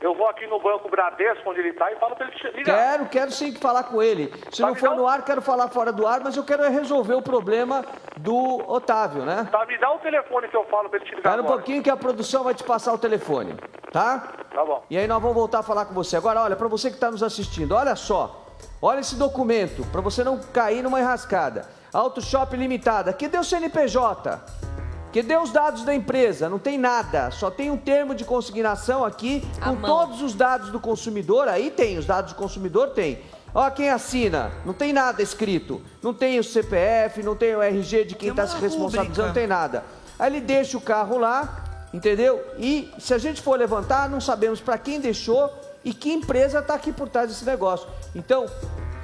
eu vou aqui no Banco Bradesco, onde ele está, e falo para ele te ligar. Quero sim falar com ele. Se não for no ar, quero falar fora do ar, mas eu quero resolver o problema do Otávio, né? Tá, me dá o telefone que eu falo para ele te ligar. Espera um pouquinho que a produção vai te passar o telefone, tá? Tá bom. E aí nós vamos voltar a falar com você. Agora, olha, para você que está nos assistindo, olha só. Olha esse documento, para você não cair numa enrascada. Auto Shop Limitada. Cadê o CNPJ? Cadê os dados da empresa? Não tem nada, só tem um termo de consignação aqui com todos os dados do consumidor. Aí tem, os dados do consumidor tem. Ó, quem assina, não tem nada escrito. Não tem o CPF, não tem o RG de quem está se responsabilizando, não tem nada. Aí ele deixa o carro lá, entendeu? E se a gente for levantar, não sabemos para quem deixou e que empresa está aqui por trás desse negócio. Então,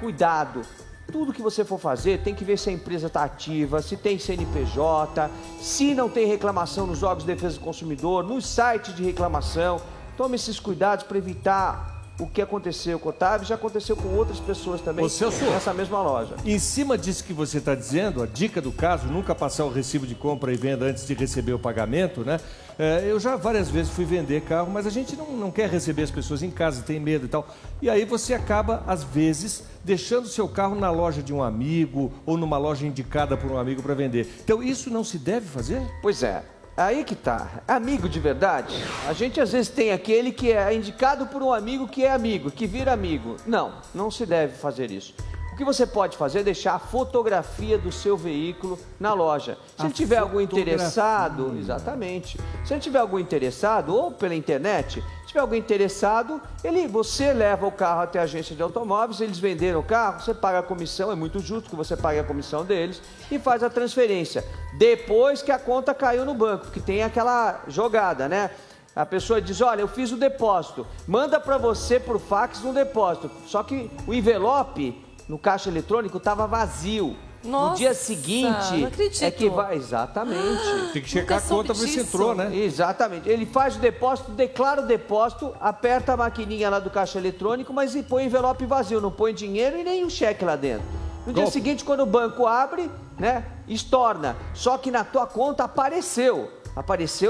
cuidado. Tudo que você for fazer, tem que ver se a empresa está ativa, se tem CNPJ, se não tem reclamação nos órgãos de defesa do consumidor, nos sites de reclamação. Tome esses cuidados para evitar o que aconteceu com o Otávio, já aconteceu com outras pessoas também nessa mesma loja. Em cima disso que você está dizendo, a dica do caso, nunca passar o recibo de compra e venda antes de receber o pagamento, né? Eu já várias vezes fui vender carro, mas a gente não quer receber as pessoas em casa, tem medo e tal. E aí você acaba, às vezes, deixando o seu carro na loja de um amigo ou numa loja indicada por um amigo para vender. Então isso não se deve fazer? Pois é. Aí que tá. Amigo de verdade, a gente às vezes tem aquele que é indicado por um amigo que é amigo, que vira amigo. Não se deve fazer isso. O que você pode fazer é deixar a fotografia do seu veículo na loja. Se ele tiver algum interessado, exatamente. Se ele tiver algum interessado, ou pela internet, se tiver algum interessado, você leva o carro até a agência de automóveis, eles venderam o carro, você paga a comissão, é muito justo que você pague a comissão deles e faz a transferência. Depois que a conta caiu no banco, porque tem aquela jogada, né? A pessoa diz, olha, eu fiz o depósito, manda para você por fax um depósito, só que o envelope no caixa eletrônico estava vazio. Nossa, no dia seguinte não acredito. é que vai. Exatamente. Tem que checar a conta para ver se entrou, né? Exatamente. Ele faz o depósito, declara o depósito, aperta a maquininha lá do caixa eletrônico, mas põe o envelope vazio, não põe dinheiro e nem o cheque lá dentro. No dia seguinte, quando o banco abre, né, estorna. Só que na tua conta apareceu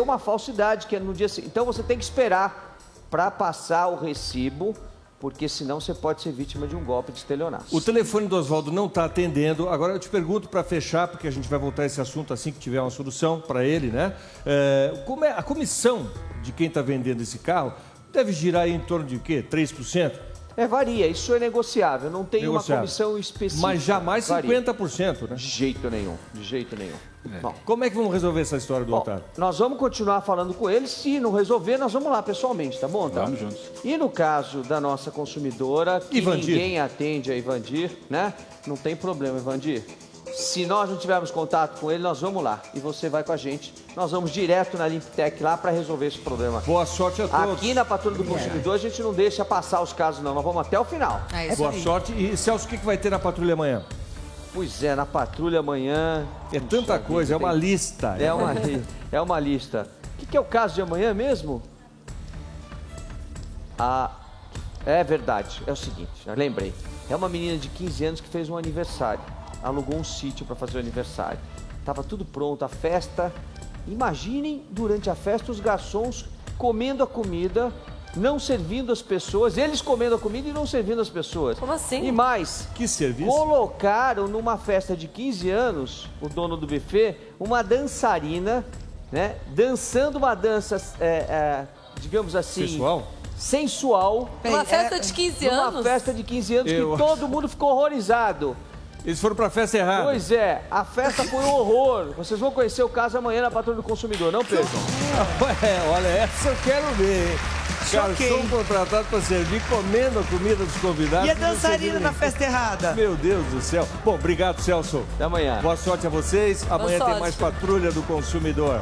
uma falsidade que é no dia seguinte. Então você tem que esperar para passar o recibo, porque senão você pode ser vítima de um golpe de estelionato. O telefone do Oswaldo não está atendendo. Agora eu te pergunto para fechar, porque a gente vai voltar a esse assunto assim que tiver uma solução para ele, né? Como é a comissão de quem está vendendo esse carro? Deve girar aí em torno de quê? 3%? Varia, isso é negociável, não tem uma comissão específica. Mas jamais 50%, né? De jeito nenhum, de jeito nenhum. Bom, como é que vamos resolver essa história do Otávio? Nós vamos continuar falando com eles, se não resolver, nós vamos lá pessoalmente, tá bom? Vamos juntos. E no caso da nossa consumidora, que ninguém atende a Ivandir, né? Não tem problema, Ivandir. Se nós não tivermos contato com ele, nós vamos lá. E você vai com a gente. Nós vamos direto na Limptec lá para resolver esse problema. Boa sorte a todos. Aqui na Patrulha do Consumidor, a gente não deixa passar os casos, não. Nós vamos até o final. Boa sorte. E, Celso, o que vai ter na patrulha amanhã? Pois é, na patrulha amanhã... É tanta coisa, é uma lista. É uma lista. O que é o caso de amanhã mesmo? É verdade, é o seguinte, já lembrei. É uma menina de 15 anos que fez um aniversário. Alugou um sítio para fazer o aniversário. Tava tudo pronto, a festa. Imaginem, durante a festa, os garçons comendo a comida, não servindo as pessoas, eles comendo a comida e não servindo as pessoas. Como assim? E mais, que serviço? Colocaram numa festa de 15 anos, o dono do buffet, uma dançarina, né? Dançando uma dança, digamos assim... Sensual. Uma festa de 15 anos? Uma festa de 15 anos que todo mundo ficou horrorizado. Eles foram pra festa errada. Pois é, a festa foi um horror. Vocês vão conhecer o caso amanhã na Patrulha do Consumidor, não percam. Olha, essa eu quero ver, hein? Garçom contratado para servir, comendo a comida dos convidados. E a dançarina na festa errada? Meu Deus do céu. Bom, obrigado, Celso. Até amanhã. Boa sorte a vocês. Amanhã tem mais Patrulha do Consumidor.